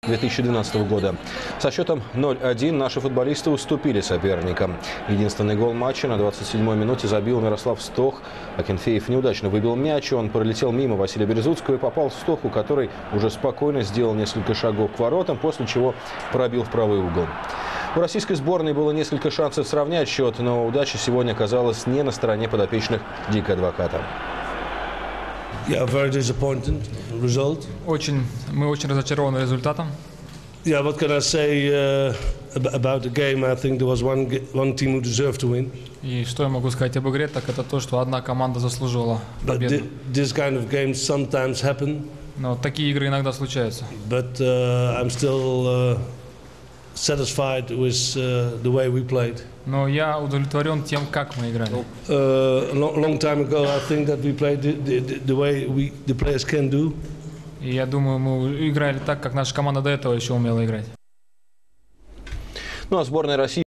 2012 года. Со счетом 0-1 наши футболисты уступили соперникам. Единственный гол матча на 27-й минуте забил Мирослав Стох. Акинфеев неудачно выбил мяч, он пролетел мимо Василия Березуцкого и попал в Стоху, который уже спокойно сделал несколько шагов к воротам, после чего пробил в правый угол. У российской сборной было несколько шансов сравнять счет, но удача сегодня оказалась не на стороне подопечных Дика Адвоката. Yeah, very disappointing result. Мы очень разочарованы результатом. Yeah, what can I say about the game? I think there was one team who deserved to win. И что я могу сказать об игре, так это то, что одна команда заслуживала победу. This kind of games sometimes happen. Но такие игры иногда случаются. But I'm still satisfied with the way we played. Но я удовлетворен тем, как мы играли. Long time ago, I think that we played the way the players can do. И я думаю, мы играли так, как наша команда до этого еще умела играть. Ну а сборная России